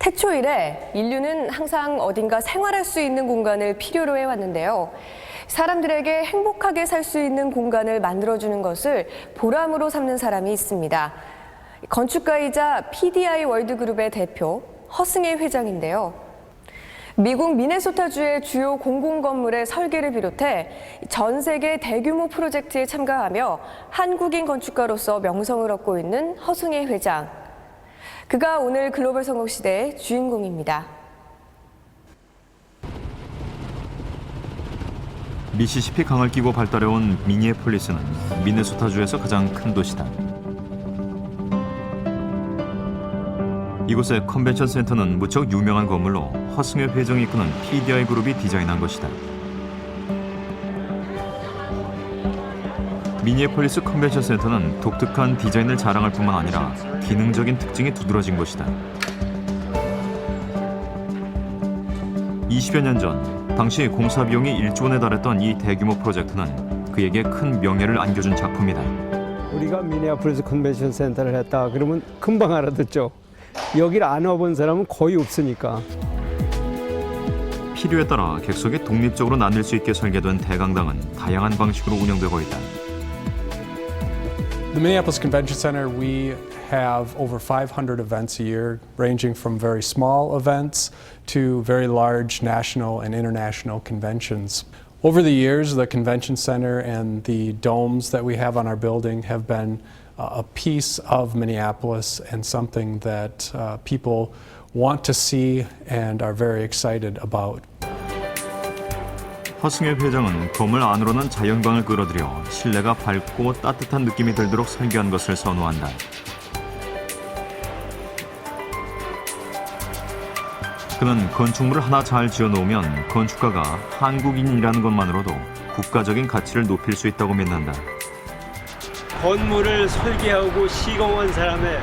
태초 이래 인류는 항상 어딘가 생활할 수 있는 공간을 필요로 해왔는데요. 사람들에게 행복하게 살 수 있는 공간을 만들어주는 것을 보람으로 삼는 사람이 있습니다. 건축가이자 PDI 월드그룹의 대표 허승혜 회장인데요. 미국 미네소타주의 주요 공공건물의 설계를 비롯해 전 세계 대규모 프로젝트에 참가하며 한국인 건축가로서 명성을 얻고 있는 허승혜 회장. 그가 오늘 글로벌 성공시대의 주인공입니다. 미시시피 강을 끼고 발달해온 미니애폴리스는 미네소타주에서 가장 큰 도시다. 이곳의 컨벤션 센터는 무척 유명한 건물로 허승혜 회장이 이끄는 PDI 그룹이 디자인한 것이다. 미니애폴리스 컨벤션 센터는 독특한 디자인을 자랑할 뿐만 아니라 기능적인 특징이 두드러진 곳이다. 20여 년 전 당시 공사 비용이 1조 원에 달했던 이 대규모 프로젝트는 그에게 큰 명예를 안겨준 작품이다. 우리가 미니애폴리스 컨벤션 센터를 했다 그러면 금방 알아듣죠. 여기를 안 와본 사람은 거의 없으니까. 필요에 따라 객석이 독립적으로 나뉠 수 있게 설계된 대강당은 다양한 방식으로 운영되고 있다. The Minneapolis Convention Center, we have over 500 events a year, ranging from very small events to very large national and international conventions. Over the years, the convention center and the domes that we have on our building have been a piece of Minneapolis and something that people want to see and are very excited about. 허승혜 회장은 건물 안으로는 자연광을 끌어들여 실내가 밝고 따뜻한 느낌이 들도록 설계한 것을 선호한다. 그는 건축물을 하나 잘 지어놓으면 건축가가 한국인이라는 것만으로도 국가적인 가치를 높일 수 있다고 믿는다. 건물을 설계하고 시공한 사람의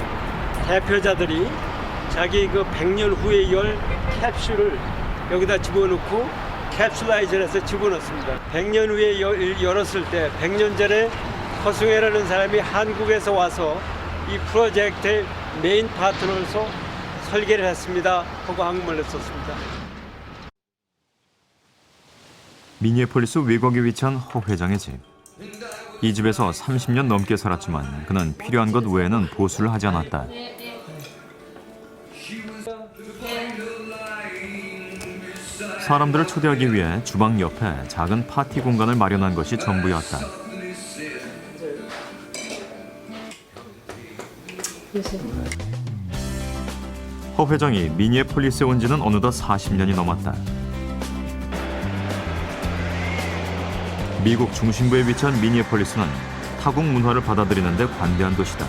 대표자들이 자기 그 100년 후에 열 캡슐을 여기다 집어넣고 캡슐라이저를 해서 집어넣습니다. 100년 후에 열었을 때 100년 전에 허승혜라는 사람이 한국에서 와서 이 프로젝트의 메인 파트너로서 설계를 했습니다 하고 한국말로 썼습니다. 미니애폴리스 외곽에 위치한 허 회장의 집. 이 집에서 30년 넘게 살았지만 그는 필요한 것 외에는 보수를 하지 않았다. 사람들을 초대하기 위해 주방 옆에 작은 파티 공간을 마련한 것이 전부였다. 허 회장이 미니애폴리스에 온 지는 어느덧 40년이 넘었다. 미국 중심부에 위치한 미니애폴리스는 타국 문화를 받아들이는데 관대한 도시다.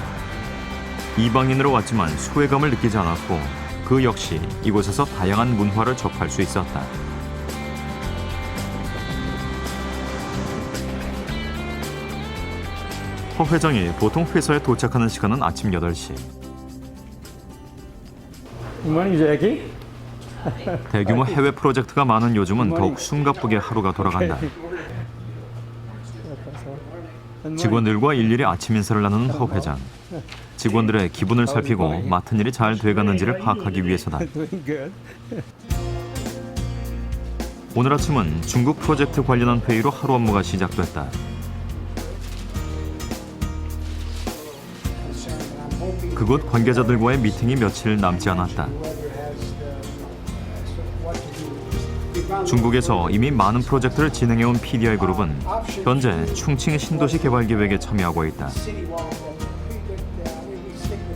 이방인으로 왔지만 소외감을 느끼지 않았고 그 역시 이곳에서 다양한 문화를 접할 수 있었다. 허 회장이 보통 회사에 도착하는 시간은 아침 8시. 대규모 해외 프로젝트가 많은 요즘은 더욱 숨가쁘게 하루가 돌아간다. 직원들과 일일이 아침 인사를 나누는 허 회장. 직원들의 기분을 살피고 맡은 일이 잘 돼가는지를 파악하기 위해서다. 오늘 아침은 중국 프로젝트 관련한 회의로 하루 업무가 시작됐다. 그곳 관계자들과의 미팅이 며칠 남지 않았다. 중국에서 이미 많은 프로젝트를 진행해온 PDI 그룹은 현재 충칭 신도시 개발 계획에 참여하고 있다.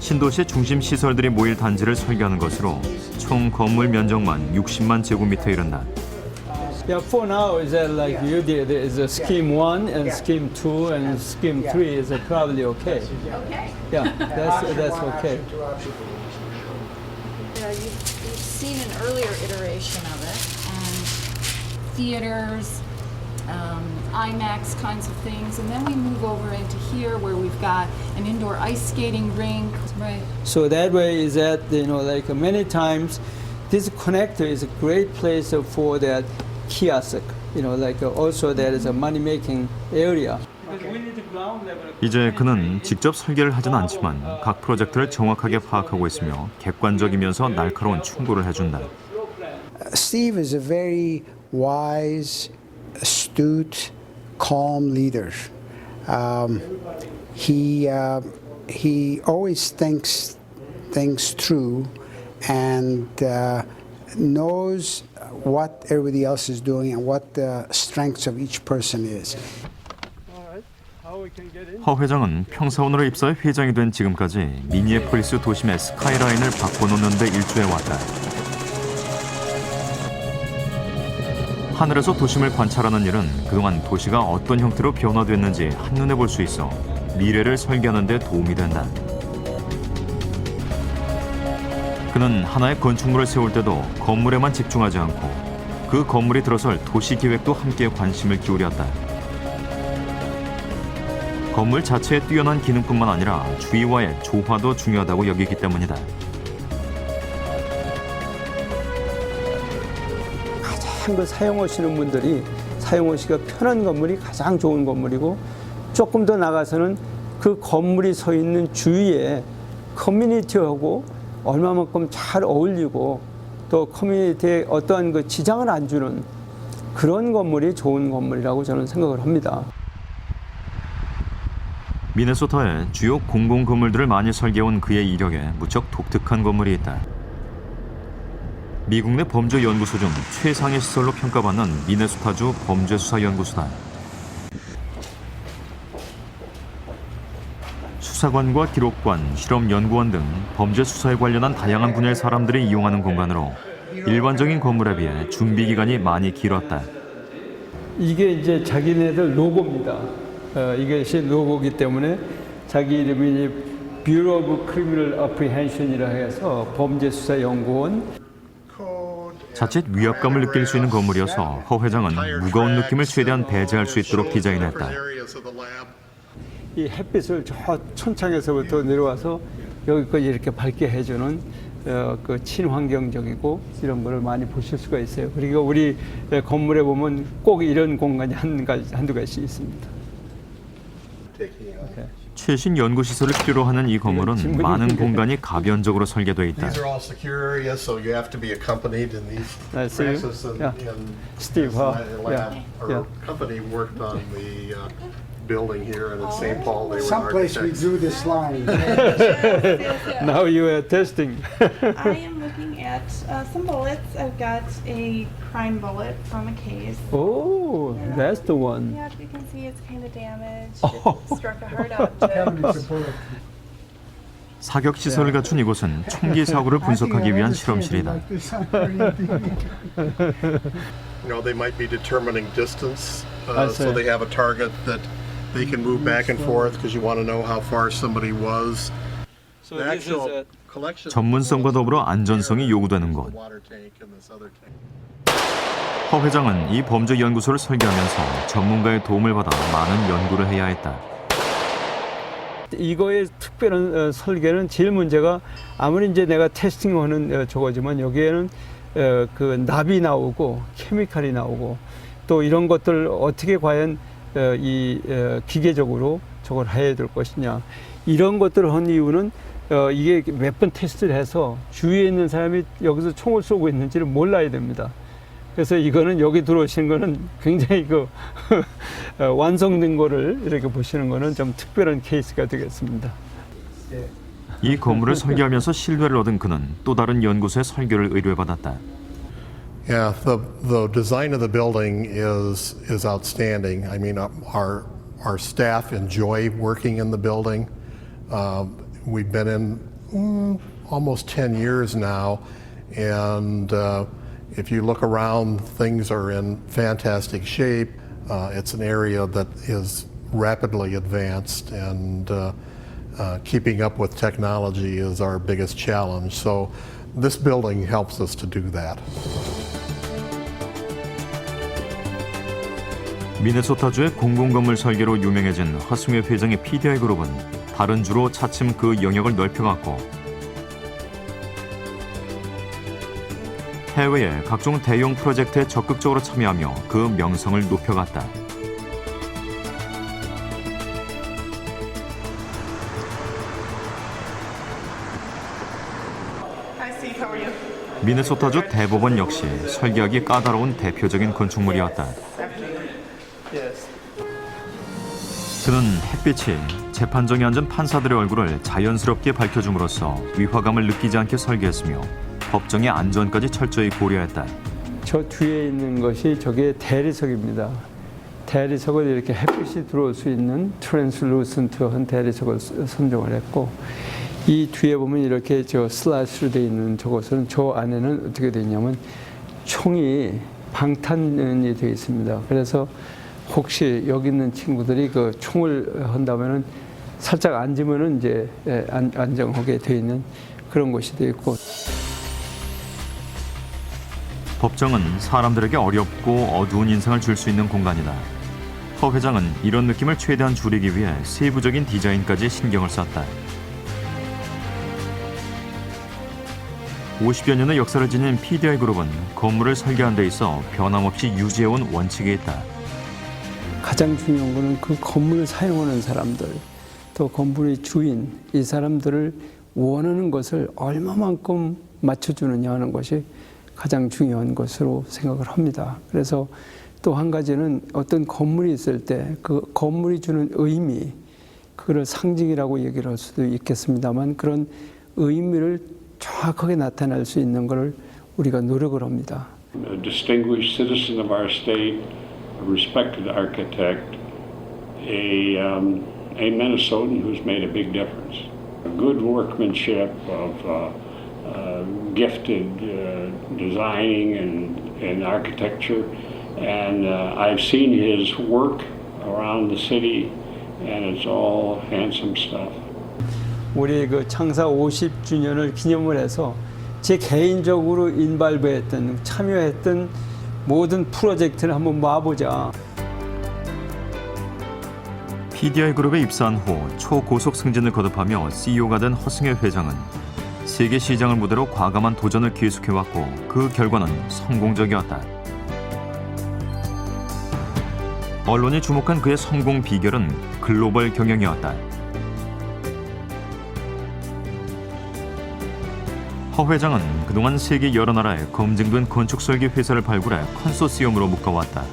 신도시 중심 시설들이 모일 단지를 설계하는 것으로 총 건물 면적만 60만 제곱미터에 이른다. Yeah, for now is that like you did, there is a scheme 1 and scheme 2 and scheme 3 is probably okay. Yeah, that's okay. You've seen an earlier iteration of it, and theaters, IMAX kinds of things, and then we move over into here where we've got an indoor ice skating rink. Right. So that way is that, you know, like many times this connector is a great place for that kiosk, you know, like also there is a money-making area. We need to 이제 그는 직접 설계를 하진 않지만 각 프로젝트를 정확하게 파악하고 있으며 객관적이면서 날카로운 충고를 해준다. Steve is a very wise, astute, calm leader. He always thinks things through and knows what everybody else is doing and what the strengths of each person is. 허 회장은 평사원으로 입사해 회장이 된 지금까지 미니애폴리스 도심의 스카이라인을 바꿔놓는 데 일조해왔다. 하늘에서 도심을 관찰하는 일은 그동안 도시가 어떤 형태로 변화됐는지 한눈에 볼 수 있어 미래를 설계하는 데 도움이 된다. 그는 하나의 건축물을 세울 때도 건물에만 집중하지 않고 그 건물이 들어설 도시 계획도 함께 관심을 기울였다. 건물 자체의 뛰어난 기능뿐만 아니라 주위와의 조화도 중요하다고 여기기 때문이다. 가장 그 사용하시는 분들이 사용하시기가 편한 건물이 가장 좋은 건물이고 조금 더 나가서는 그 건물이 서 있는 주위에 커뮤니티하고 얼마만큼 잘 어울리고 또 커뮤니티에 어떠한 그 지장을 안 주는 그런 건물이 좋은 건물이라고 저는 생각을 합니다. 미네소타의 주요 공공 건물들을 많이 설계해온 그의 이력에 무척 독특한 건물이 있다. 미국 내 범죄 연구소 중 최상의 시설로 평가받는 미네소타주 범죄수사연구소다. 수사관과 기록관, 실험연구원 등 범죄 수사에 관련한 다양한 분야의 사람들이 이용하는 공간으로 일반적인 건물에 비해 준비 기간이 많이 길었다. 이게 이제 자기네들 로고입니다. 이것이 로고이기 때문에 자기 이름이 Bureau of Criminal Apprehension이라 해서 범죄수사연구원. 자칫 위압감을 느낄 수 있는 건물이어서 허 회장은 무거운 느낌을 최대한 배제할 수 있도록 디자인했다. 이 햇빛을 저 천창에서부터 내려와서 여기까지 이렇게 밝게 해주는 그 친환경적이고 이런 거를 많이 보실 수가 있어요. 그리고 우리 건물에 보면 꼭 이런 공간이 한두 가지 있습니다. 최신 연구시설을 필요로 하는 이 건물은 많은 공간이 가변적으로 설계되어 있다. These are all secure areas, so you have to be accompanied in these I see. processes. And, Yeah. and Steve, this huh? lab, Yeah. our Yeah. company worked on the building here, and in St. Paul they were Someplace we architects. drew this line. Now you are testing. I am looking at some bullets. I've got a crime bullet from a case. Oh, that's the one. Yeah, you can see it's kind of damaged. It struck a hard object. 사격 시설을 갖춘 이곳은 총기 사고를 분석하기 위한 실험실이다. You know, they might be determining distance, I so see. they have a target that they can move back and forth because you want to know how far somebody was. So The this is actual a collection. 전문성과 더불어 안전성이 요구되는 곳. Water tank and this other tank. 허 회장은 이 범죄 연구소를 설계하면서 전문가의 도움을 받아 많은 연구를 해야 했다. 이거의 특별한 설계는 제일 문제가 아무리 이제 내가 테스팅하는 저거지만 여기에는 그 납이 나오고 케미칼이 나오고 또 이런 것들 어떻게 과연 이 기계적으로 저걸 해야 될 것이냐 이런 것들을 한 이유는 이게 몇 번 테스트를 해서 주위에 있는 사람이 여기서 총을 쏘고 있는지를 몰라야 됩니다. 그래서 이거는 여기 들어오시는 거는 굉장히 그 완성된 거를 이렇게 보시는 거는 좀 특별한 케이스가 되겠습니다. 이 건물을 설계하면서 신뢰를 얻은 그는 또 다른 연구소의 설계를 의뢰받았다. Yeah, the design of the building is outstanding. I mean, our staff enjoy working in the building. We've been in almost 10 years now, and if you look around, things are in fantastic shape. It's an area that is rapidly advanced, and keeping up with technology is our biggest challenge. So this building helps us to do that. 미네소타주의 공공건물 설계로 유명해진 허승회 회장의 PDI 그룹은 다른 주로 차츰 그 영역을 넓혀갔고 해외의 각종 대형 프로젝트에 적극적으로 참여하며 그 명성을 높여갔다. 미네소타주 대법원 역시 설계하기 까다로운 대표적인 건축물이었다. 그는 햇빛이 재판정에 앉은 판사들의 얼굴을 자연스럽게 밝혀줌으로써 위화감을 느끼지 않게 설계했으며 법정의 안전까지 철저히 고려했다. 저 뒤에 있는 것이 저게 대리석입니다. 대리석을 이렇게 햇빛이 들어올 수 있는 트랜슬루센트한 대리석을 선정을 했고, 이 뒤에 보면 이렇게 저 슬라이스로 되어 있는 저것은 저 안에는 어떻게 되어 있냐면 총이 방탄이 되어 있습니다. 그래서 혹시 여기 있는 친구들이 그 총을 한다면은 살짝 앉으면은 이제 안정하게 되어 있는 그런 곳이 되어 있고. 법정은 사람들에게 어렵고 어두운 인상을 줄 수 있는 공간이다. 허 회장은 이런 느낌을 최대한 줄이기 위해 세부적인 디자인까지 신경을 썼다. 50여 년의 역사를 지닌 PDI 그룹은 건물을 설계하는 데 있어 변함없이 유지해온 원칙이 있다. 가장 중요한 것은 그 건물을 사용하는 사람들, 또 건물의 주인, 이 사람들을 원하는 것을 얼마만큼 맞춰주느냐 하는 것이 가장 중요한 것으로 생각을 합니다. 그래서 또 한 가지는 어떤 건물이 있을 때 그 건물이 주는 의미, 그걸 상징이라고 얘기를 할 수도 있겠습니다만 그런 의미를 정확하게 나타낼 수 있는 것을 우리가 노력을 합니다. A distinguished citizen of our state, a respected architect, a Minnesotan who's made a big difference. Good workmanship of gifted designing and architecture, and I've seen his work around the city, and it's all handsome stuff. 우리 그 창사 50주년을 기념을 해서 제 개인적으로 인발부했던, 참여했던 모든 프로젝트를 한번 봐보자. PDI 그룹에 입사한 후 초고속 승진을 거듭하며 CEO가 된 허승혜 회장은 세계 시장을 무대로 과감한 도전을 계속해왔고 그 결과는 성공적이었다. 언론이 주목한 그의 성공 비결은 글로벌 경영이었다. 허 회장은 그동안 세계 여러 나라에 검증된 건축 설계 회사를 발굴해 컨소시엄으로 묶어왔다.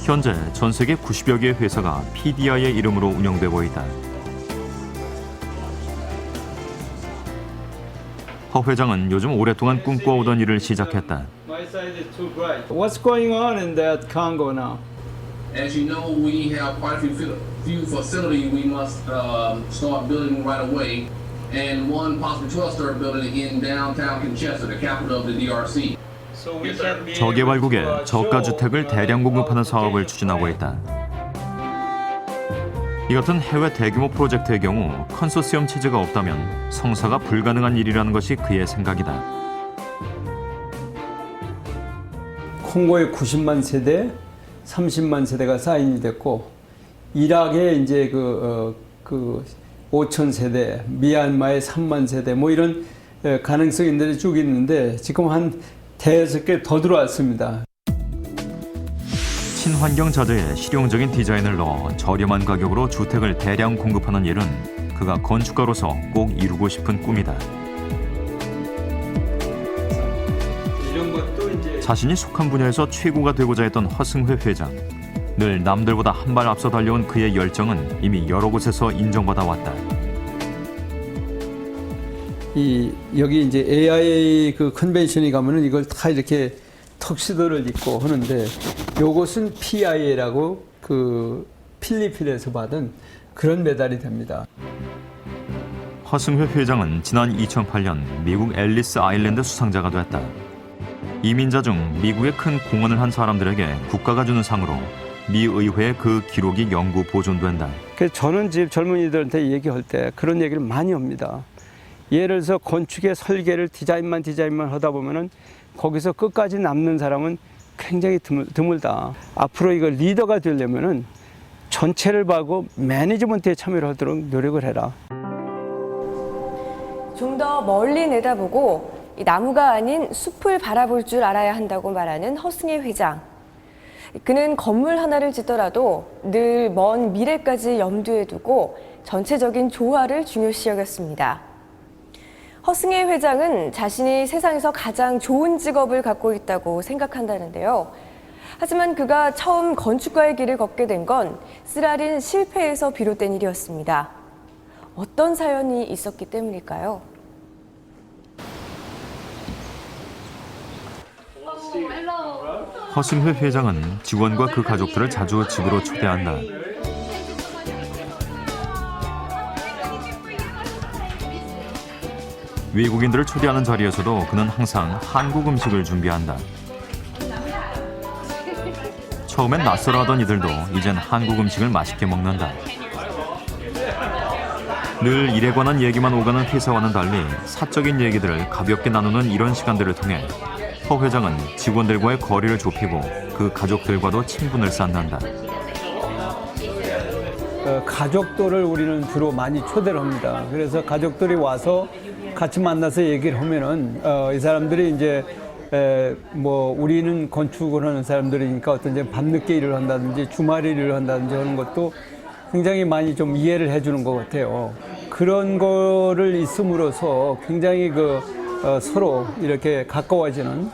현재 전 세계 90여 개의 회사가 PDI의 이름으로 운영되고 있다. 허 회장은 요즘 오랫동안 꿈꿔오던 일을 시작했다. What's going on in that Congo now? As you know, we have quite a few facilities we must start building right away, and one possibly 12-story building in downtown Kinshasa, the capital of the DRC. 저개발국에 저가 주택을 대량 공급하는 사업을 추진하고 있다. 이 같은 해외 대규모 프로젝트의 경우 컨소시엄 체제가 없다면 성사가 불가능한 일이라는 것이 그의 생각이다. 콩고의 90만 세대, 30만 세대가 사인이 됐고, 이락의 이제 그 5천 세대, 미얀마의 3만 세대, 뭐 이런 가능성들이 쭉 있는데 지금 한 대여섯 개 더 들어왔습니다. 친환경 자재에 실용적인 디자인을 넣어 저렴한 가격으로 주택을 대량 공급하는 일은 그가 건축가로서 꼭 이루고 싶은 꿈이다. 이런 것도 이제 자신이 속한 분야에서 최고가 되고자 했던 허승회 회장. 늘 남들보다 한 발 앞서 달려온 그의 열정은 이미 여러 곳에서 인정받아 왔다. 여기 이제 AIA 그 컨벤션에 가면은 이걸 다 이렇게 턱시도를 입고 하는데, 요것은 PIA라고 그 필리핀에서 받은 그런 메달이 됩니다. 허승회 회장은 지난 2008년 미국 앨리스 아일랜드 수상자가 됐다. 이민자 중 미국에 큰 공헌을 한 사람들에게 국가가 주는 상으로 미 의회에 그 기록이 영구 보존된다. 그래서 저는 지금 젊은이들한테 얘기할 때 그런 얘기를 많이 합니다. 예를 들어서 건축의 설계를 디자인만 하다 보면은 거기서 끝까지 남는 사람은 굉장히 드물다. 앞으로 이거 리더가 되려면은 전체를 봐고 매니지먼트에 참여를 하도록 노력을 해라. 좀 더 멀리 내다보고 이 나무가 아닌 숲을 바라볼 줄 알아야 한다고 말하는 허승혜 회장. 그는 건물 하나를 짓더라도 늘 먼 미래까지 염두에 두고 전체적인 조화를 중요시 여겼습니다. 허승혜 회장은 자신이 세상에서 가장 좋은 직업을 갖고 있다고 생각한다는데요. 하지만 그가 처음 건축가의 길을 걷게 된 건 쓰라린 실패에서 비롯된 일이었습니다. 어떤 사연이 있었기 때문일까요? 허승회 회장은 직원과 그 가족들을 자주 집으로 초대한다. 외국인들을 초대하는 자리에서도 그는 항상 한국 음식을 준비한다. 처음엔 낯설어하던 이들도 이젠 한국 음식을 맛있게 먹는다. 늘 일에 관한 얘기만 오가는 회사와는 달리 사적인 얘기들을 가볍게 나누는 이런 시간들을 통해 허 회장은 직원들과의 거리를 좁히고 그 가족들과도 친분을 쌓는다. 가족들을 우리는 주로 많이 초대를 합니다. 그래서 가족들이 와서 같이 만나서 얘기를 하면은 이 사람들이 이제 뭐 우리는 건축을 하는 사람들이니까 어떤 이제 밤늦게 일을 한다든지 주말 일을 한다든지 하는 것도 굉장히 많이 좀 이해를 해주는 것 같아요. 그런 거를 있음으로써 굉장히 서로 이렇게 가까워지는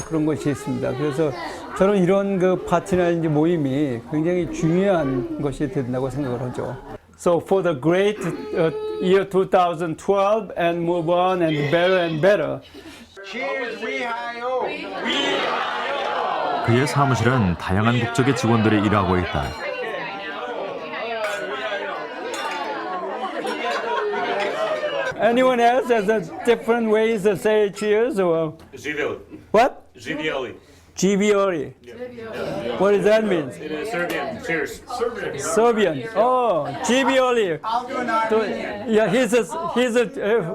그런 것이 있습니다. 그래서 저는 이런 파티나 이제 모임이 굉장히 중요한 것이 된다고 생각을 하죠. So for the great year 2012 and move on and better. 그의 사무실은 다양한 국적의 직원들이 일하고 있다. Anyone else has a different ways to say cheers or Żywioli. what? Żywioli. GBORI. What does that mean? It is Serbian. Cheers. Serbian. Oh, GBORI. So, yeah, he's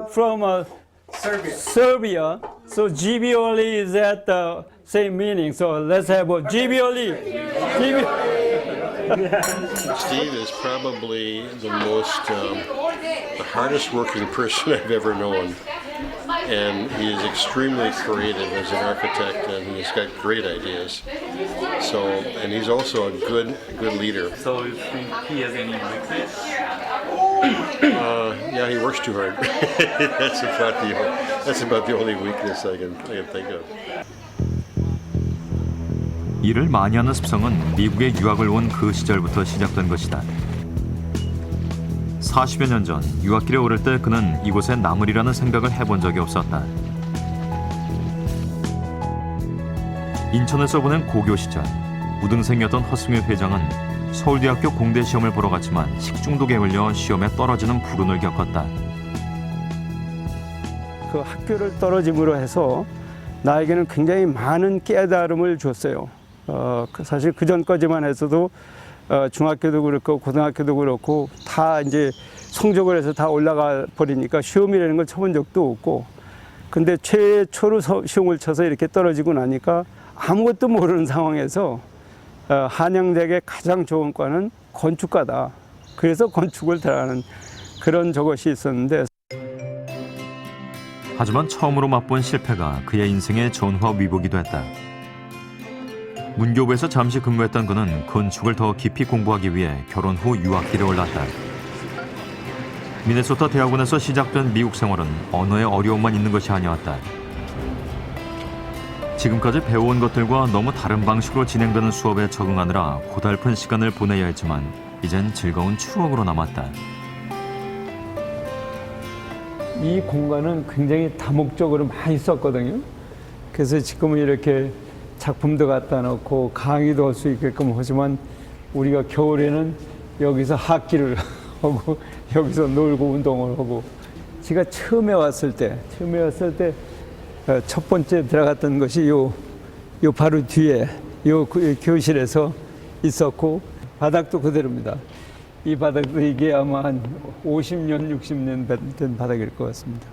from Serbia. So GBORI is at the same meaning. So let's have a GBORI. Steve is probably the hardest working person I've ever known. And he is extremely creative as an architect, and he's got great ideas. So, and he's also a good leader. So you think he has any weakness? Yeah, he works too hard. That's about the only weakness I can think of. 일을 많이 하는 습성은 미국에 유학을 온 그 시절부터 시작된 것이다. 40여 년 전 유학길에 오를 때 그는 이곳에 남으리라는 생각을 해본 적이 없었다. 인천에서 보낸 고교 시절 우등생이었던 허승회 회장은 서울대학교 공대 시험을 보러 갔지만 식중독에 걸려 시험에 떨어지는 불운을 겪었다. 그 학교를 떨어짐으로 해서 나에게는 굉장히 많은 깨달음을 줬어요. 사실 그 전까지만 해서도 중학교도 그렇고 고등학교도 그렇고 다 이제 성적을 해서 다 올라가 버리니까 시험이라는 걸 쳐본 적도 없고, 근데 최초로 시험을 쳐서 이렇게 떨어지고 나니까 아무것도 모르는 상황에서 한양대학의 가장 좋은 과는 건축과다. 그래서 건축을 들어가는 그런 저것이 있었는데, 하지만 처음으로 맛본 실패가 그의 인생의 전화위복이 됐다. 문교부에서 잠시 근무했던 그는 건축을 더 깊이 공부하기 위해 결혼 후 유학길에 올랐다. 미네소타 대학원에서 시작된 미국 생활은 언어의 어려움만 있는 것이 아니었다. 지금까지 배워온 것들과 너무 다른 방식으로 진행되는 수업에 적응하느라 고달픈 시간을 보내야 했지만 이젠 즐거운 추억으로 남았다. 이 공간은 굉장히 다목적으로 많이 썼거든요. 그래서 지금은 이렇게 작품도 갖다 놓고 강의도 할 수 있게끔 하지만 우리가 겨울에는 여기서 학기를 하고 여기서 놀고 운동을 하고, 제가 처음에 왔을 때 첫 번째 들어갔던 것이 요 바로 뒤에 요 교실에서 있었고, 바닥도 그대로입니다. 이 바닥도 이게 아마 한 50년, 60년 된 바닥일 것 같습니다.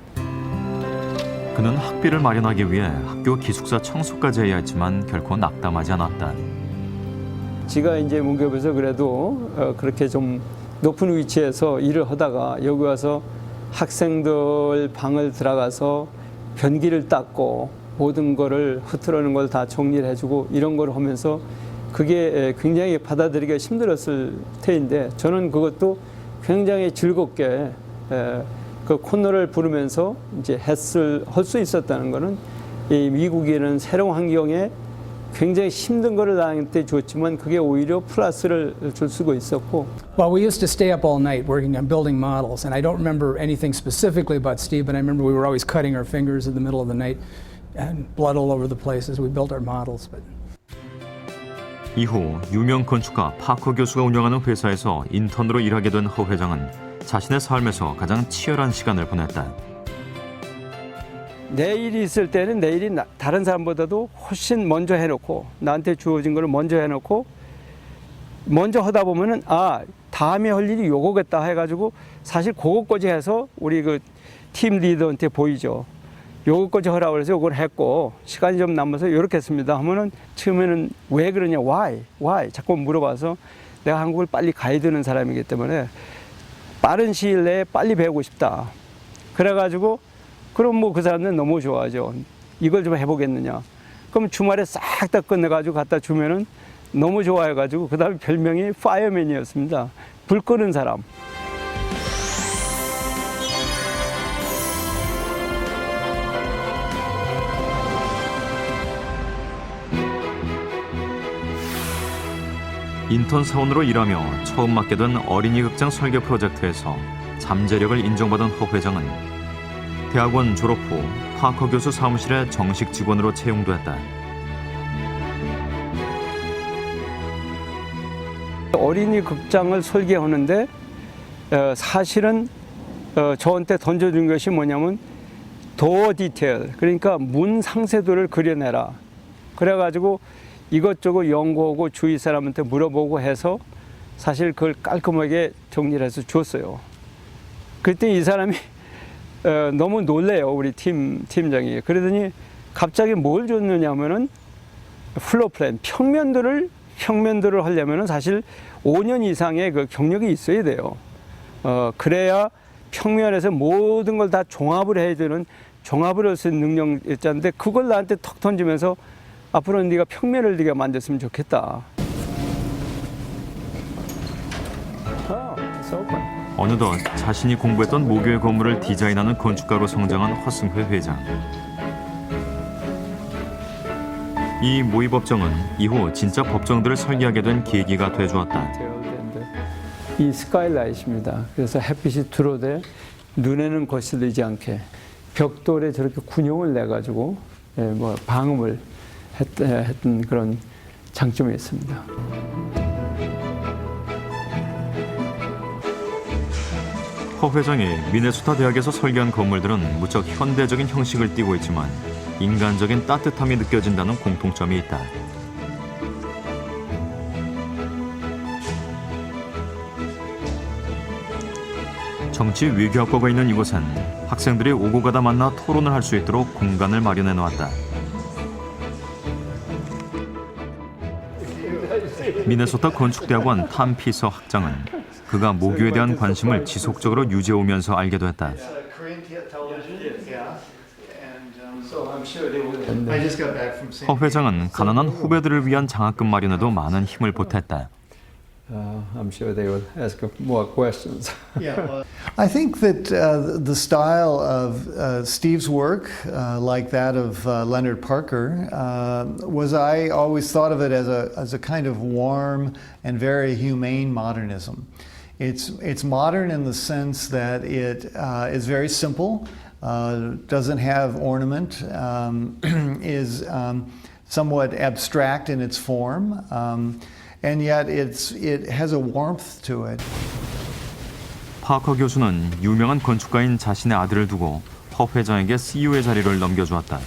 그는 학비를 마련하기 위해 학교 기숙사 청소까지 해야 했지만 결코 낙담하지 않았다. 제가 이제 문교부에서 그래도 그렇게 좀 높은 위치에서 일을 하다가 여기 와서 학생들 방을 들어가서 변기를 닦고 모든 거를 흐트러는 걸 다 정리를 해주고 이런 걸 하면서 그게 굉장히 받아들이기가 힘들었을 테인데 저는 그것도 굉장히 즐겁게 그 코너를 부르면서 이제 할 수 있었다는 거는 이 미국에는 새로운 환경에 굉장히 힘든 거를 나한테 줬지만 그게 오히려 플러스를 줄 수가 있었고. Well, we used to stay up all night working on building models, and I don't remember anything specifically about Steve, but I remember we were always cutting our fingers in the middle of the night and blood all over the place as we built our models. But 이후 유명 건축가 파커 교수가 운영하는 회사에서 인턴으로 일하게 된 허 회장은 자신의 삶에서 가장 치열한 시간을 보냈다. 내 일이 있을 때는 내 일이 다른 사람보다도 훨씬 먼저 해놓고 나한테 주어진 걸 먼저 해놓고 먼저 하다 보면은 아 다음에 할 일이 요거겠다 해가지고 사실 그것까지 해서 우리 그 팀 리더한테 보이죠. 요거까지 하라고 그래서 요걸 했고 시간이 좀 남아서 요렇게 했습니다 하면은 처음에는 왜 그러냐 why 자꾸 물어봐서 내가 한국을 빨리 가야 되는 사람이기 때문에 빠른 시일 내에 빨리 배우고 싶다. 그래가지고 그럼 뭐 그 사람들은 너무 좋아하죠. 이걸 좀 해보겠느냐. 그럼 주말에 싹 다 끝내가지고 갖다 주면은 너무 좋아해가지고 그 다음에 별명이 파이어맨이었습니다. 불 끄는 사람. 인턴 사원으로 일하며 처음 맡게 된 어린이 극장 설계 프로젝트에서 잠재력을 인정받은 허 회장은 대학원 졸업 후 파커 교수 사무실에 정식 직원으로 채용됐다. 어린이 극장을 설계하는데 사실은 저한테 던져준 것이 뭐냐면 도어 디테일, 그러니까 문 상세도를 그려내라. 그래가지고 이것저것 연구하고 주위 사람한테 물어보고 해서 사실 그걸 깔끔하게 정리를 해서 줬어요. 그때 이 사람이 너무 놀래요, 우리 팀장이. 그러더니 갑자기 뭘 줬느냐면은 플로어 플랜, 평면도를 하려면은 사실 5년 이상의 그 경력이 있어야 돼요. 그래야 평면에서 모든 걸 다 종합을 해야 되는 종합을 할 수 있는 능력이었는데 그걸 나한테 턱 던지면서 앞으로는 네가 평면을 네가 만졌으면 좋겠다. 어느덧 자신이 공부했던 모교의 건물을 디자인하는 건축가로 성장한 허승회 회장. 이 모의 법정은 이후 진짜 법정들을 설계하게 된 계기가 돼주었다. 이 스카이라이트입니다. 그래서 햇빛이 들어오되 눈에는 거슬리지 않게 벽돌에 저렇게 군용을 내가지고 뭐 방음을 했던 그런 장점이 있습니다. 허 회장이 미네소타 대학에서 설계한 건물들은 무척 현대적인 형식을 띠고 있지만 인간적인 따뜻함이 느껴진다는 공통점이 있다. 정치 외교학과가 있는 이곳엔 학생들이 오고 가다 만나 토론을 할 수 있도록 공간을 마련해 놓았다. 미네소타 건축대학원 탐 피서 학장은 그가 모교에 대한 관심을 지속적으로 유지해오면서 알게 됐다. 허 회장은 가난한 후배들을 위한 장학금 마련에도 많은 힘을 보탰다. I'm sure they will ask more questions. I think that the style of Steve's work, like that of Leonard Parker, I always thought of it as a kind of warm and very humane modernism. It's modern in the sense that it is very simple, doesn't have ornament, is somewhat abstract in its form. And yet it has a warmth to it. 파커 교수는 유명한 건축가인 자신의 아들을 두고 허 회장에게 CEO의 자리를 넘겨주었다.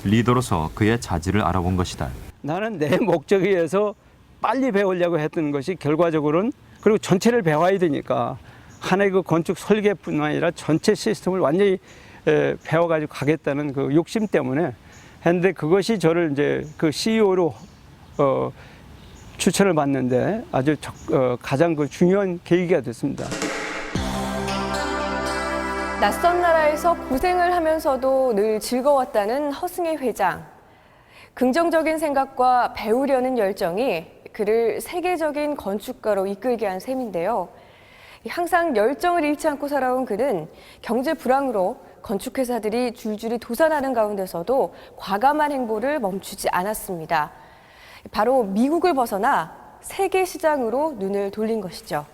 리더로서 그의 자질을 알아본 것이다. 나는 내 목적에 의해서 빨리 배우려고 했던 것이 결과적으로는 그리고 전체를 배워야 되니까 하나의 그 건축 설계뿐만 아니라 전체 시스템을 완전히 배워가지고 가겠다는 그 욕심 때문에 했는데 그것이 저를 이제 그 CEO로 추천을 받는데 아주 가장 그 중요한 계기가 됐습니다. 낯선 나라에서 고생을 하면서도 늘 즐거웠다는 허승회 회장. 긍정적인 생각과 배우려는 열정이 그를 세계적인 건축가로 이끌게 한 셈인데요. 항상 열정을 잃지 않고 살아온 그는 경제 불황으로 건축회사들이 줄줄이 도산하는 가운데서도 과감한 행보를 멈추지 않았습니다. 바로 미국을 벗어나 세계 시장으로 눈을 돌린 것이죠.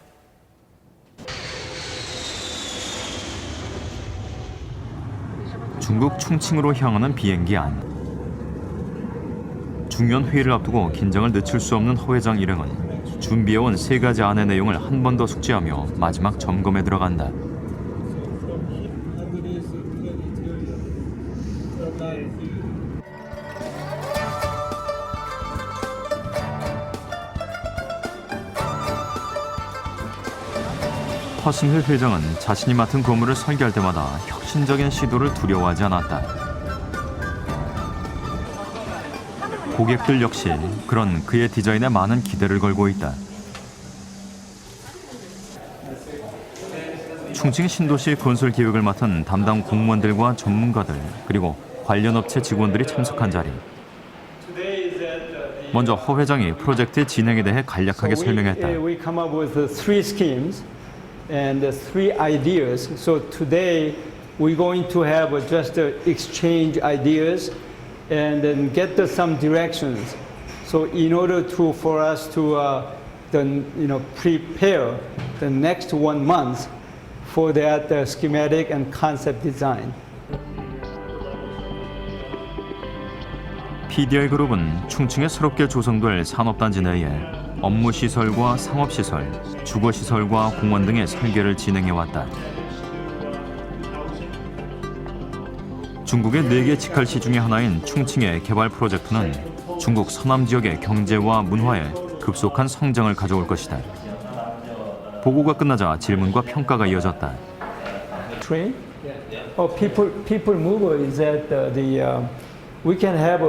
중국 충칭으로 향하는 비행기 안. 중요한 회의를 앞두고 긴장을 늦출 수 없는 허 회장 일행은 준비해온 3가지 안의 내용을 한 번 더 숙지하며 마지막 점검에 들어간다. 허승회 회장은 자신이 맡은 건물을 설계할 때마다 혁신적인 시도를 두려워하지 않았다. 고객들 역시 그런 그의 디자인에 많은 기대를 걸고 있다. 충칭 신도시 건설 기획을 맡은 담당 공무원들과 전문가들 그리고 관련 업체 직원들이 참석한 자리. 먼저 허 회장이 프로젝트의 진행에 대해 간략하게 설명했다. We come up with 3 schemes and 3 ideas. So today we're going to have just exchange ideas and then get some directions. So in order for us to then prepare the next 1 month for that schematic and concept design. PDI 그룹은 충칭에 새롭게 조성될 산업단지 내에 업무시설과 상업시설, 주거시설과 공원 등의 설계를 진행해왔다. 중국의 4개 직할시 중의 하나인 충칭의 개발 프로젝트는 중국 서남 지역의 경제와 문화에 급속한 성장을 가져올 것이다. 보고가 끝나자 질문과 평가가 이어졌다. Train? People mover is that we can have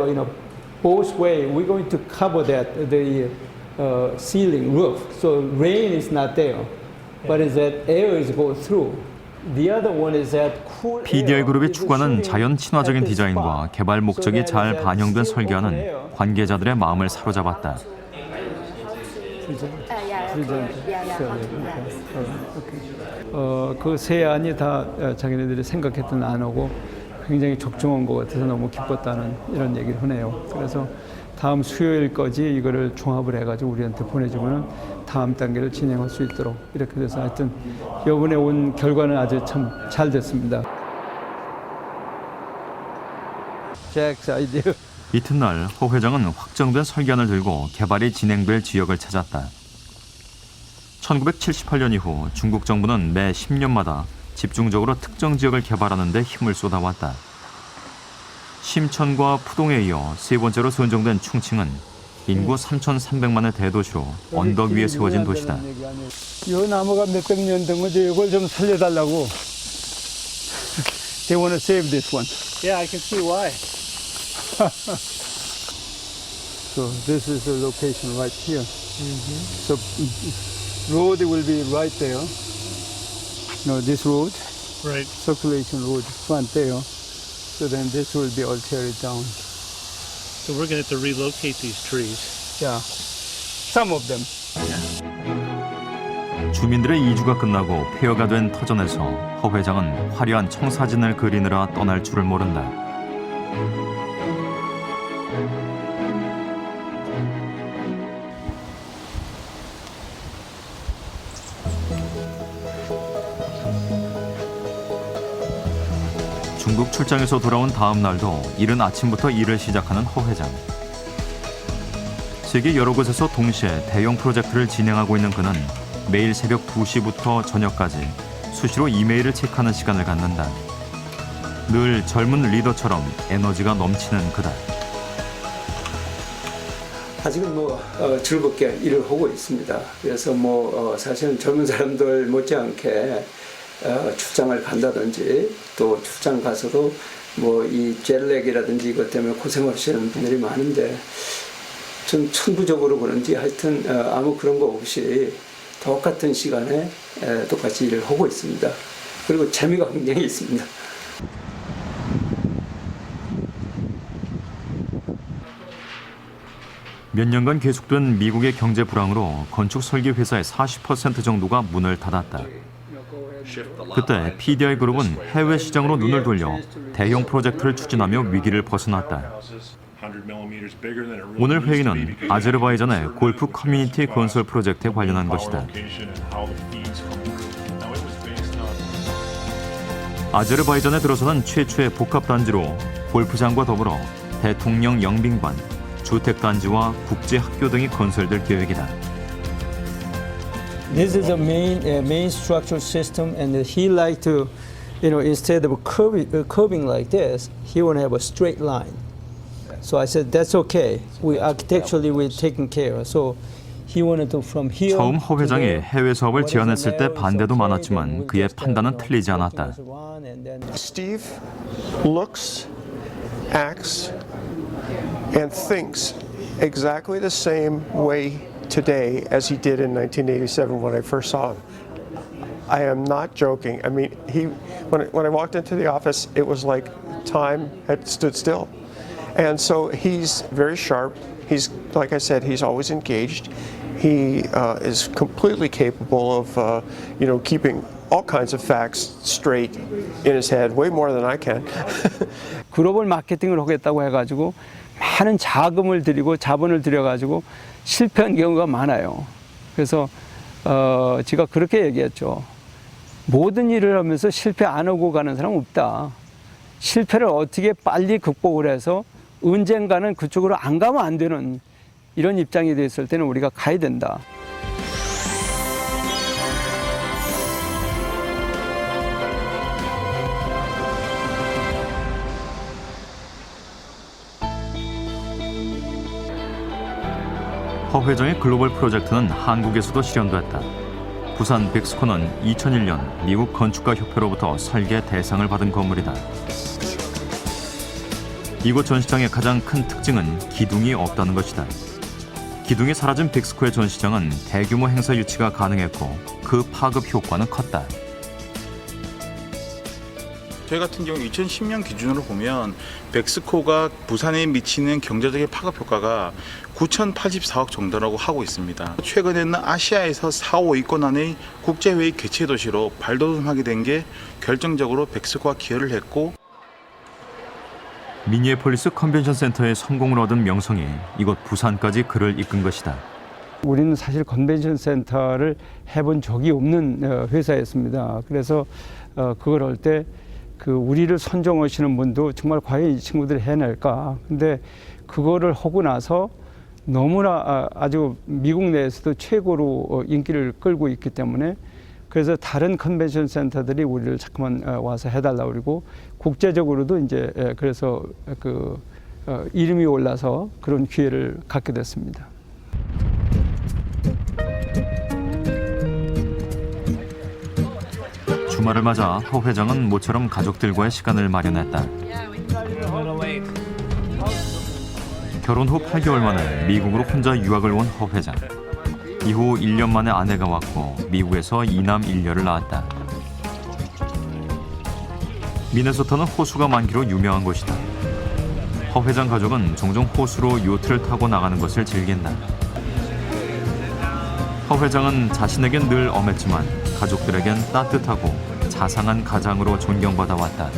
both way. We're going to cover that the ceiling roof, so rain is not there, but is that air is go through. The other one is that cool. PDI 그룹이 추구하는 자연 친화적인 디자인과 개발 목적이 잘 반영된 설계안은 관계자들의 마음을 사로잡았다. 그 세 안이 다 자기네들이 생각했던 안하고 굉장히 적중한 것 같아서 너무 기뻤다는 이런 얘기를 하네요. 그래서 다음 수요일까지 이거를 종합을 해가지고 우리한테 보내주면은 다음 단계를 진행할 수 있도록 이렇게 돼서 하여튼 이번에 온 결과는 아주 참 잘 됐습니다. Jack's idea. 이튿날 허 회장은 확정된 설계안을 들고 개발이 진행될 지역을 찾았다. 1978년 이후 중국 정부는 매 10년마다 집중적으로 특정 지역을 개발하는 데 힘을 쏟아왔다. 심천과 푸동에 이어 3번째로 선정된 충칭은 인구 3,300만의 대도시로 언덕 위에 세워진 도시다. 이 나무가 몇백 년 된 거지. 이걸 좀 살려달라고. They want to save this one. Yeah, I can see why. So this is the location right here. So road will be right there. This road, right? Circulation road, front there. So then this will be all teared down. So we're going to have to relocate these trees. Yeah, some of them. 주민들의 이주가 끝나고 폐허가 된 터전에서 허 회장은 화려한 청사진을 그리느라 떠날 줄을 모른다. 중국 출장에서 돌아온 다음 날도 이른 아침부터 일을 시작하는 허 회장. 세계 여러 곳에서 동시에 대형 프로젝트를 진행하고 있는 그는 매일 새벽 2시부터 저녁까지 수시로 이메일을 체크하는 시간을 갖는다. 늘 젊은 리더처럼 에너지가 넘치는 그다. 아직은 즐겁게 일을 하고 있습니다. 그래서 사실은 젊은 사람들 못지않게 출장을 간다든지 또 출장 가서도 이 jetlag이라든지 이것 때문에 고생하시는 분들이 많은데 좀 천부적으로 그런지 하여튼 아무 그런 거 없이 똑같은 시간에 똑같이 일을 하고 있습니다. 그리고 재미가 굉장히 있습니다. 몇 년간 계속된 미국의 경제 불황으로 건축 설계 회사의 40% 정도가 문을 닫았다. 그때 PDI 그룹은 해외 시장으로 눈을 돌려 대형 프로젝트를 추진하며 위기를 벗어났다. 오늘 회의는 아제르바이잔의 골프 커뮤니티 건설 프로젝트에 관련한 것이다. 아제르바이잔에 들어서는 최초의 복합단지로 골프장과 더불어 대통령 영빈관, 주택단지와 국제학교 등이 건설될 계획이다. This is a main structural system, and he like to, instead of curving like this, he want to have a straight line. So I said that's okay. We architecturally we're taking care. So he wanted to from here. 처음 허 회장이 해외 사업을 제안했을 때 반대도 많았지만 그의 판단은 틀리지 않았다. Steve looks, acts, and thinks exactly the same way today as he did in 1987 when I first saw him. I am not joking. I mean, when I walked into the office, it was like time had stood still. And so he's very sharp. He's, like I said, he's always engaged. He is completely capable of, keeping all kinds of facts straight in his head, way more than I can. 글로벌 마케팅을 하겠다고 해가지고 많은 자금을 들이고 자본을 들여가지고 실패한 경우가 많아요. 그래서 제가 그렇게 얘기했죠. 모든 일을 하면서 실패 안 하고 가는 사람은 없다. 실패를 어떻게 빨리 극복을 해서 언젠가는 그쪽으로 안 가면 안 되는 이런 입장이 됐을 때는 우리가 가야 된다. 허 회장의 글로벌 프로젝트는 한국에서도 실현됐다. 부산 빅스코는 2001년 미국 건축가 협회로부터 설계 대상을 받은 건물이다. 이곳 전시장의 가장 큰 특징은 기둥이 없다는 것이다. 기둥이 사라진 빅스코의 전시장은 대규모 행사 유치가 가능했고 그 파급 효과는 컸다. 저희 같은 경우 2010년 기준으로 보면 빅스코가 부산에 미치는 경제적인 파급 효과가 9,084억 정도라고 하고 있습니다. 최근에는 아시아에서 4, 5위권 안의 국제회의 개최 도시로 발돋움하게 된 게 결정적으로 빅스코가 기여를 했고, 미니애폴리스 컨벤션 센터의 성공을 얻은 명성이 이곳 부산까지 그를 이끈 것이다. 우리는 사실 컨벤션 센터를 해본 적이 없는 회사였습니다. 그래서 그걸 할 때 우리를 선정하시는 분도 정말 과연 이 친구들이 해낼까. 근데 그거를 하고 나서 너무나 아주 미국 내에서도 최고로 인기를 끌고 있기 때문에 그래서 다른 컨벤션 센터들이 우리를 자꾸만 와서 해달라고 그러고 국제적으로도 이제 그래서 이름이 올라서 그런 기회를 갖게 됐습니다. 주말을 맞아 허 회장은 모처럼 가족들과의 시간을 마련했다. 결혼 후 8개월 만에 미국으로 혼자 유학을 온 허 회장. 이후 1년 만에 아내가 왔고 미국에서 2남 1녀를 낳았다. 미네소타는 호수가 많기로 유명한 곳이다. 허 회장 가족은 종종 호수로 요트를 타고 나가는 것을 즐긴다. 허 회장은 자신에겐 늘 엄했지만 가족들에겐 따뜻하고 자상한 가장으로 존경받아 왔다.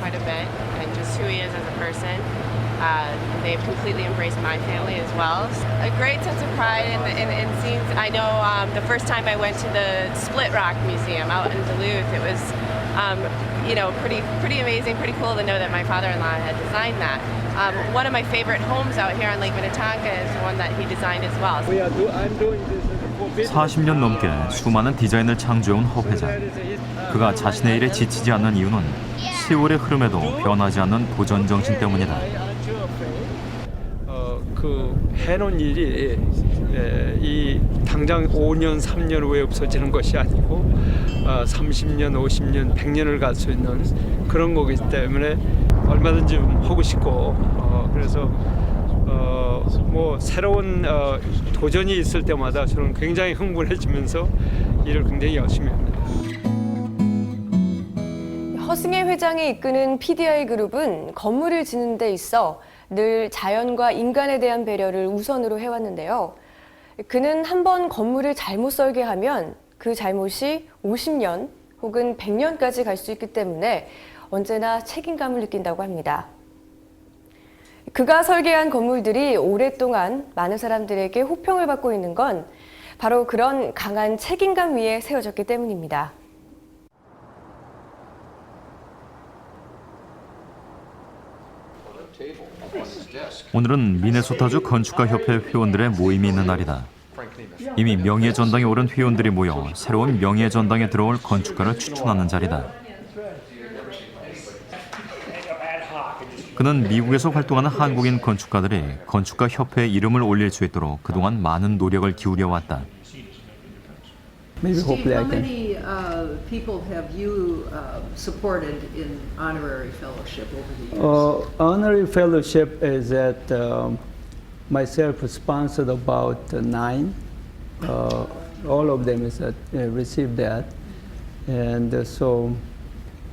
Quite a bit, and just who he is as a person. They've completely embraced my family as well. A great sense of pride in scenes. I know the first time I went to the Split Rock Museum out in Duluth, it was pretty amazing, pretty cool to know that my father-in-law had designed that. One of my favorite homes out here on Lake Minnetonka is one that he designed as well. 40년 넘게 수많은 디자인을 창조해온 허 회장. 그가 자신의 일에 지치지 않는 이유는 세월의 흐름에도 변하지 않는 도전 정신 때문이다. 해놓은 일이 이 당장 5년, 3년 후에 없어지는 것이 아니고 30년, 50년, 100년을 갈 수 있는 그런 거기 때문에 얼마든지 하고 싶고 그래서 뭐 새로운 도전이 있을 때마다 저는 굉장히 흥분해지면서 일을 굉장히 열심히 합니다. 허승혜 회장이 이끄는 PDI 그룹은 건물을 짓는 데 있어 늘 자연과 인간에 대한 배려를 우선으로 해왔는데요. 그는 한번 건물을 잘못 설계하면 그 잘못이 50년 혹은 100년까지 갈 수 있기 때문에 언제나 책임감을 느낀다고 합니다. 그가 설계한 건물들이 오랫동안 많은 사람들에게 호평을 받고 있는 건 바로 그런 강한 책임감 위에 세워졌기 때문입니다. 오늘은 미네소타주 건축가협회 회원들의 모임이 있는 날이다. 이미 명예전당에 오른 회원들이 모여 새로운 명예전당에 들어올 건축가를 추천하는 자리다. 그는 미국에서 활동하는 한국인 건축가들이 건축가협회에 이름을 올릴 수 있도록 그동안 많은 노력을 기울여왔다. Maybe hopefully I How can. many people have you supported in honorary fellowship over the years? Honorary fellowship is that myself sponsored about 9. All of them is received that, and so.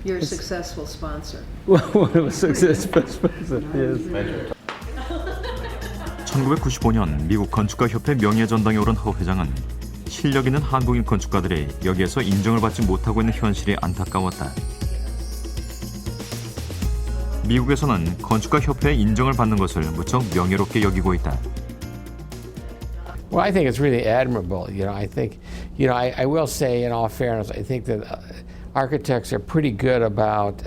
You're a successful sponsor. One of a successful sponsor. Yes. 1995년 미국 건축가협회 명예전당에 오른 허 회장은 실력 있는 한국인 건축가들이 여기에서 인정을 받지 못하고 있는 현실이 안타까웠다. 미국에서는 건축가협회의 인정을 받는 것을 무척 명예롭게 여기고 있다. Well, I think it's really admirable. I think, I will say in all fairness, I think that architects are pretty good about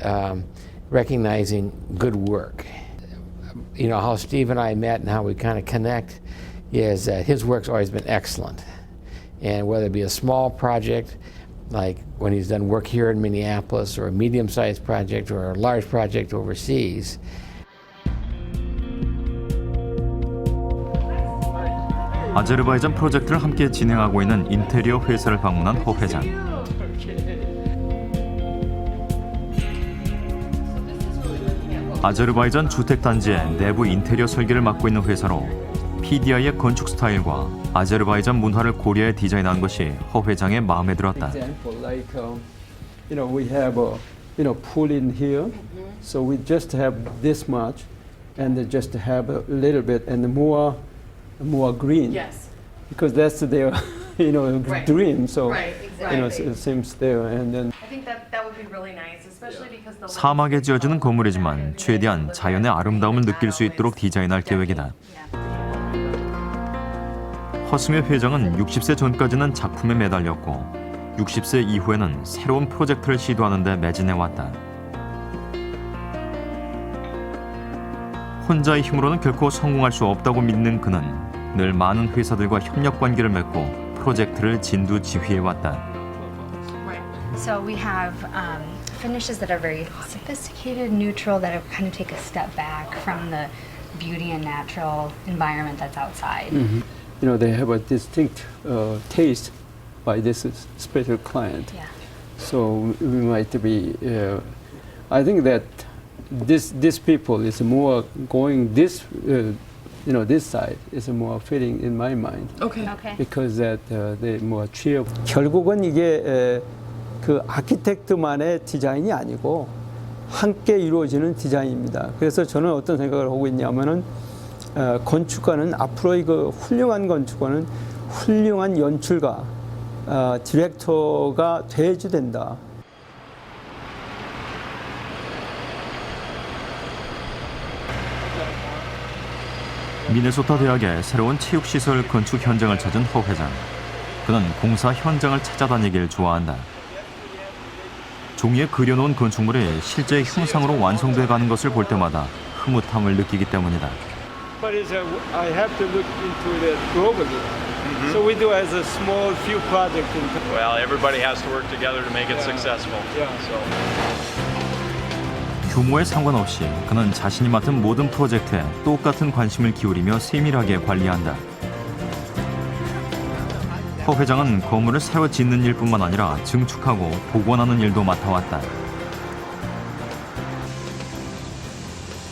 recognizing good work. How Steve and I met and how we kind of connect is that his work's always been excellent. And whether it be a small project, like when he's done work here in Minneapolis, or a medium-sized project, or a large project overseas. 아제르바이잔 프로젝트를 함께 진행하고 있는 인테리어 회사를 방문한 허 회장. 아제르바이잔 주택단지의 내부 인테리어 설계를 맡고 있는 회사로 PDI의 건축 스타일과 아제르바이잔 문화를 고려해 디자인한 것이 허 회장의 마음에 들었다. Example, like we have a pool in here, so we just have this much, and just have a little bit and more green. Yes. Because that's their Right. dream. So Right, exactly. it seems there, and then. I think that would be really nice, especially because the 사막에 지어지는 건물이지만 최대한 자연의 아름다움을 느낄 수 있도록 디자인할 계획이다. 허승혜 회장은 60세 전까지는 작품에 매달렸고 60세 이후에는 새로운 프로젝트를 시도하는 데 매진해왔다. 혼자의 힘으로는 결코 성공할 수 없다고 믿는 그는 늘 많은 회사들과 협력 관계를 맺고 프로젝트를 진두지휘해왔다. So we have finishes that are very sophisticated, neutral, that kind of take a step back from the beauty and natural environment that's outside. Mm-hmm. They have a distinct taste by this special client. Yeah. So we might be. I think that this people is more going this. This side is more fitting in my mind. Okay. Because that they more cheerful. 결국은 이게 그 아키텍트만의 디자인이 아니고 함께 이루어지는 디자인입니다. 그래서 저는 어떤 생각을 하고 있냐면은 건축가는 앞으로 이거 훌륭한 건축가는 훌륭한 연출가, 디렉터가 돼야 된다. 미네소타 대학의 새로운 체육시설 건축 현장을 찾은 허 회장. 그는 공사 현장을 찾아다니길 좋아한다. 종이에 그려놓은 건축물이 실제 형상으로 완성돼 가는 것을 볼 때마다 흐뭇함을 느끼기 때문이다. But I have to look into it globally. So we do as a small few projects. Well, everybody has to work together to make it successful. Yeah. 규모에 상관없이 그는 자신이 맡은 모든 프로젝트에 똑같은 관심을 기울이며 세밀하게 관리한다. 허 회장은 건물을 새로 짓는 일뿐만 아니라 증축하고 복원하는 일도 맡아왔다.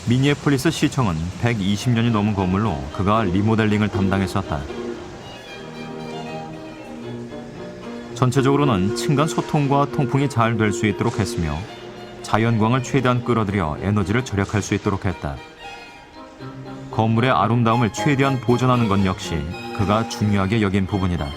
미니애폴리스 시청은 120년이 넘은 건물로 그가 리모델링을 담당했었다. 전체적으로는 층간 소통과 통풍이 잘 될 수 있도록 했으며 자연광을 최대한 끌어들여 에너지를 절약할 수 있도록 했다. 건물의 아름다움을 최대한 보존하는 것 역시 그가 중요하게 여긴 부분이다.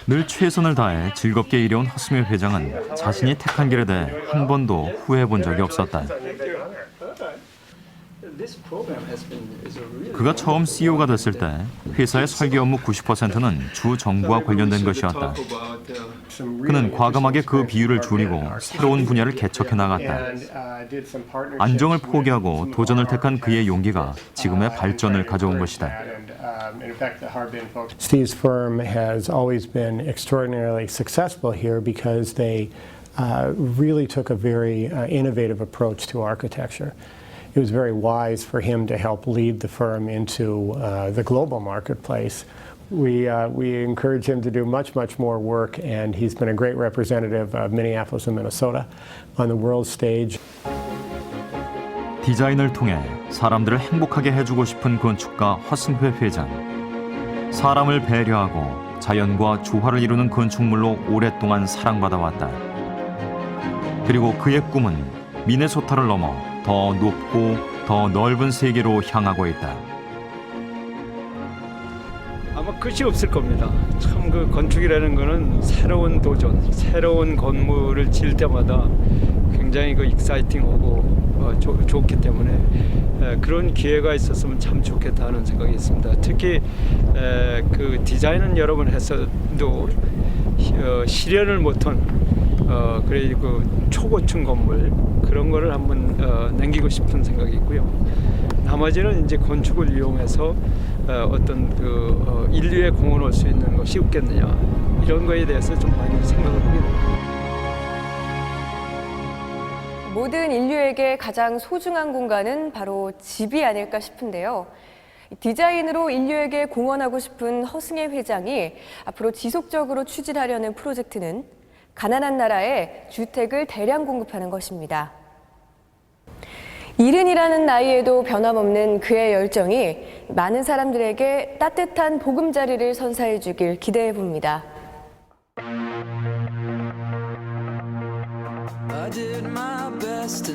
늘 최선을 다해 즐겁게 일해온 허스밀 회장은 자신이 택한 길에 대해 한 번도 후회해본 적이 없었다. 그가 처음 CEO가 됐을 때 회사의 설계 업무 90%는 주 정부와 관련된 것이었다. 그는 과감하게 그 비율을 줄이고 새로운 분야를 개척해 나갔다. 안정을 포기하고 도전을 택한 그의 용기가 지금의 발전을 가져온 것이다. Steve's firm has always been extraordinarily successful here because they really took a very innovative approach to architecture. It was very wise for him to help lead the firm into the global marketplace. We encourage him to do much more work, and he's been a great representative of Minneapolis and Minnesota on the world stage. 디자인을 통해 사람들을 행복하게 해주고 싶은 건축가 허승회 회장. 사람을 배려하고 자연과 조화를 이루는 건축물로 오랫동안 사랑받아왔다. 그리고 그의 꿈은 미네소타를 넘어 더 높고 더 넓은 세계로 향하고 있다. 아마 끝이 없을 겁니다. 참 그 건축이라는 거는 새로운 도전, 새로운 건물을 지을 때마다 굉장히 그 익사이팅하고 좋기 때문에 그런 기회가 있었으면 참 좋겠다 하는 생각이 있습니다. 특히 그 디자인은 여러 번 했어도 실현을 못한 그래 그 초고층 건물 그런 거를 한번 남기고 싶은 생각이 있고요. 나머지는 이제 건축을 이용해서 어떤 그 인류에 공헌할 수 있는 것이 없겠느냐 이런 거에 대해서 좀 많이 생각을 하게 됩니다. 모든 인류에게 가장 소중한 공간은 바로 집이 아닐까 싶은데요. 디자인으로 인류에게 공헌하고 싶은 허승혜 회장이 앞으로 지속적으로 추진하려는 프로젝트는 가난한 나라에 주택을 대량 공급하는 것입니다. 70이라는 나이에도 변함없는 그의 열정이 많은 사람들에게 따뜻한 보금자리를 선사해 주길 기대해 봅니다. I did my best to